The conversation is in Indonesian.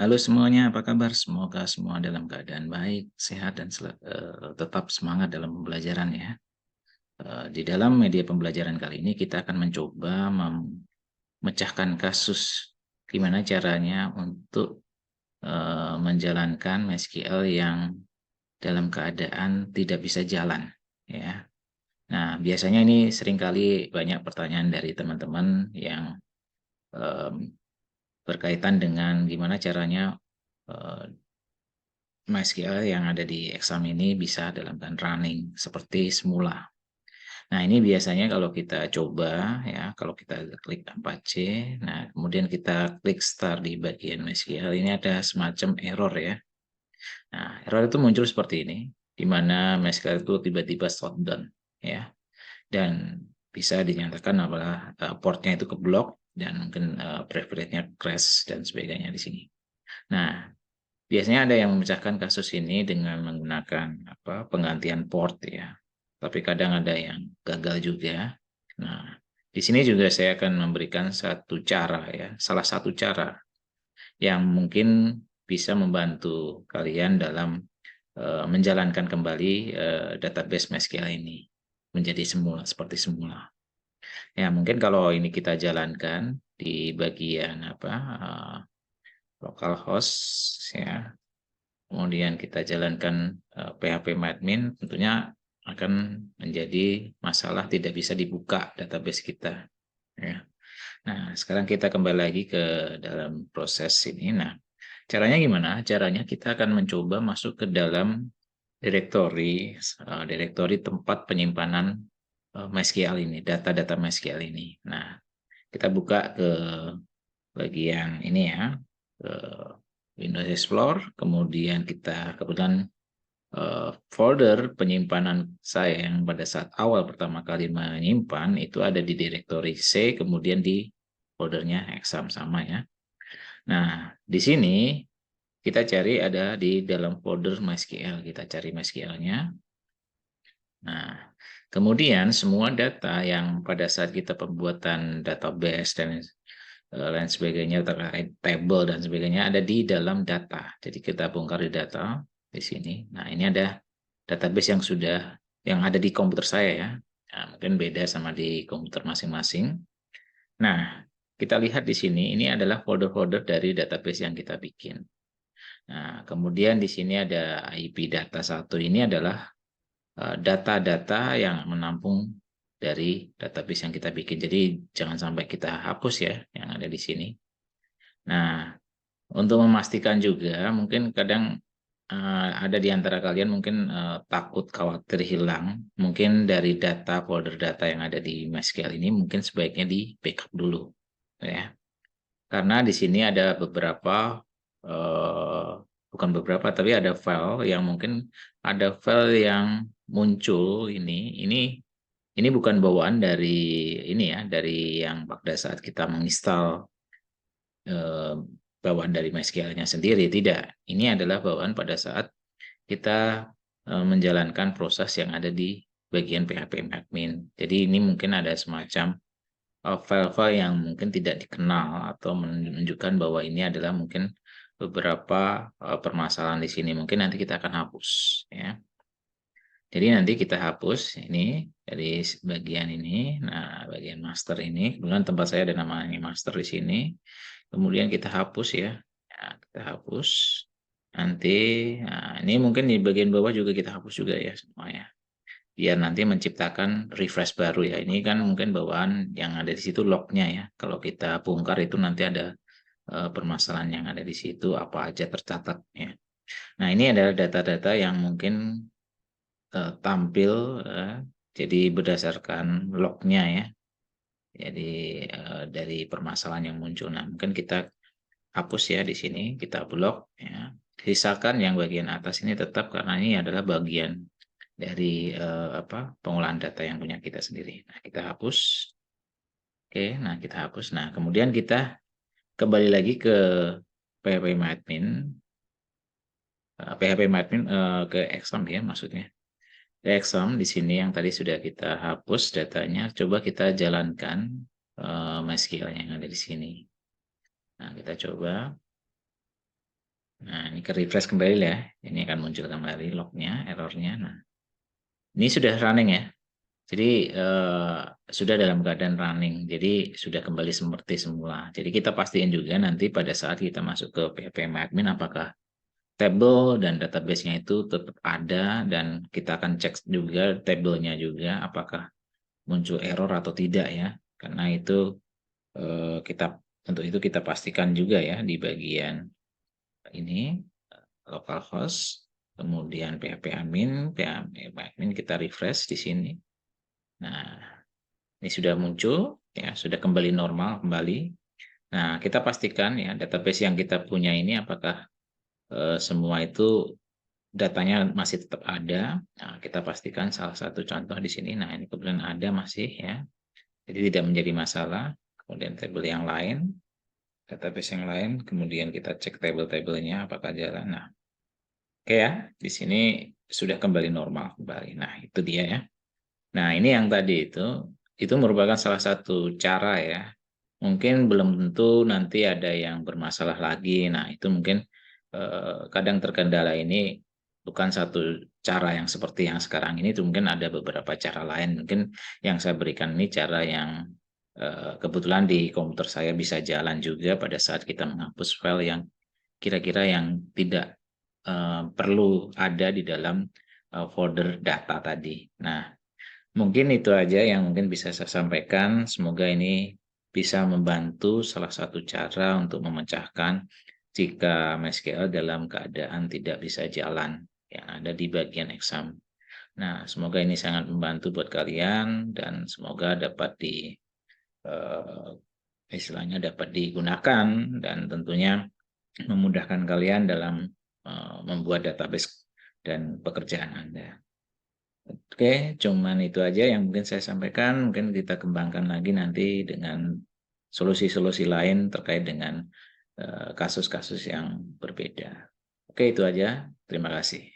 Halo semuanya, apa kabar? Semoga semua dalam keadaan baik, sehat, dan tetap semangat dalam pembelajaran ya. Di dalam media pembelajaran kali ini kita akan mencoba memecahkan kasus gimana caranya untuk menjalankan MySQL yang dalam keadaan tidak bisa jalan ya. Nah, biasanya ini seringkali banyak pertanyaan dari teman-teman yang em, berkaitan dengan gimana caranya eh, MySQL yang ada di exam ini bisa dalam keadaan running seperti semula. Nah, ini biasanya kalau kita coba ya, kalau kita klik 4C, nah kemudian kita klik start di bagian MySQL, ini ada semacam error ya. Nah, error itu muncul seperti ini, di mana MySQL itu tiba-tiba shutdown ya, dan bisa dinyatakan adalah portnya itu keblok dan mungkin preference-nya crash dan sebagainya di sini. Nah, biasanya ada yang memecahkan kasus ini dengan menggunakan penggantian port ya. Tapi kadang ada yang gagal juga. Nah, di sini juga saya akan memberikan satu cara ya, salah satu cara yang mungkin bisa membantu kalian dalam menjalankan kembali database MySQL ini menjadi semula seperti semula. Ya, mungkin kalau ini kita jalankan di bagian localhost ya, kemudian kita jalankan PHP-admin, tentunya akan menjadi masalah tidak bisa dibuka database kita. Ya. Nah, sekarang kita kembali lagi ke dalam proses ini. Nah, caranya gimana? Caranya kita akan mencoba masuk ke dalam direktori tempat penyimpanan MySQL ini, data-data MySQL ini. Nah, kita buka ke bagian ini ya, ke Windows Explorer, kemudian kita kebetulan folder penyimpanan saya yang pada saat awal pertama kali menyimpan itu ada di direktori C, kemudian di foldernya exam sama ya. Nah, di sini kita cari ada di dalam folder MySQL, kita cari MySQL-nya. Nah, kemudian semua data yang pada saat kita pembuatan database dan lain sebagainya, terkait table dan sebagainya ada di dalam data. Jadi kita bongkar di data di sini. Nah, ini ada database yang ada di komputer saya ya. Nah, mungkin beda sama di komputer masing-masing. Nah, kita lihat di sini ini adalah folder-folder dari database yang kita bikin. Nah, kemudian di sini ada IP data 1, ini adalah data-data yang menampung dari database yang kita bikin. Jadi jangan sampai kita hapus ya yang ada di sini. Nah, untuk memastikan juga mungkin kadang ada di antara kalian mungkin takut khawatir hilang. Mungkin dari data folder data yang ada di MySQL ini mungkin sebaiknya di backup dulu ya. Karena di sini ada beberapa bukan beberapa tapi ada file yang mungkin ada file yang muncul ini bukan bawaan dari ini ya, dari yang pada saat kita menginstal eh, bawaan dari MySQL-nya sendiri, tidak. Ini adalah bawaan pada saat kita menjalankan proses yang ada di bagian PHP admin. Jadi ini mungkin ada semacam file-file yang mungkin tidak dikenal atau menunjukkan bahwa ini adalah mungkin beberapa permasalahan di sini. Mungkin nanti kita akan hapus ya. Jadi nanti kita hapus ini dari bagian ini. Nah, bagian master ini, kemudian tempat saya ada namanya master di sini. Kemudian kita hapus ya. Nah, kita hapus. Nanti, nah ini mungkin di bagian bawah juga kita hapus juga ya semuanya. Biar nanti menciptakan refresh baru ya. Ini kan mungkin bawaan yang ada di situ lognya ya. Kalau kita bongkar itu nanti ada permasalahan yang ada di situ apa aja tercatat ya. Nah, ini adalah data-data yang mungkin tampil jadi berdasarkan lognya ya. Jadi dari permasalahan yang muncul. Nah, mungkin kita hapus ya di sini, kita blok ya. Sisakan yang bagian atas ini tetap karena ini adalah bagian dari pengolahan data yang punya kita sendiri. Nah, kita hapus. Oke, nah kita hapus. Nah, kemudian kita kembali lagi ke PHP-admin. PHP-admin ke exam ya maksudnya. Exam di sini yang tadi sudah kita hapus datanya, coba kita jalankan MySQL yang ada di sini. Nah, kita coba. Nah, ini ke refresh kembali ya. Ini akan muncul kembali lognya, errornya. Nah, ini sudah running ya. Jadi sudah dalam keadaan running. Jadi sudah kembali seperti semula. Jadi kita pastiin juga nanti pada saat kita masuk ke PHP-admin apakah table dan database-nya itu tetap ada, dan kita akan cek juga tabelnya juga apakah muncul error atau tidak ya. Karena itu kita untuk itu kita pastikan juga ya di bagian ini localhost, kemudian PHP admin kita refresh di sini. Nah, ini sudah muncul ya, sudah kembali normal kembali. Nah, kita pastikan ya database yang kita punya ini apakah semua itu datanya masih tetap ada. Nah, kita pastikan salah satu contoh di sini. Nah, ini kebetulan ada masih ya. Jadi tidak menjadi masalah. Kemudian table yang lain, database yang lain, kemudian kita cek table-tablenya apakah jalan. Nah, oke ya, di sini sudah kembali normal kembali. Nah, itu dia ya. Nah, ini yang tadi itu merupakan salah satu cara ya. Mungkin belum tentu nanti ada yang bermasalah lagi. Nah, itu mungkin kadang terkendala ini bukan satu cara yang seperti yang sekarang ini, itu mungkin ada beberapa cara lain. Mungkin yang saya berikan ini cara yang kebetulan di komputer saya bisa jalan juga pada saat kita menghapus file yang kira-kira yang tidak perlu ada di dalam folder data tadi. Nah, mungkin itu aja yang mungkin bisa saya sampaikan. Semoga ini bisa membantu salah satu cara untuk memecahkan jika MySQL dalam keadaan tidak bisa jalan yang ada di bagian exam. Nah, semoga ini sangat membantu buat kalian dan semoga dapat eh, istilahnya dapat digunakan dan tentunya memudahkan kalian dalam membuat database dan pekerjaan Anda. Oke, cuman itu aja yang mungkin saya sampaikan. Mungkin kita kembangkan lagi nanti dengan solusi-solusi lain terkait dengan kasus-kasus yang berbeda. Oke, itu aja. Terima kasih.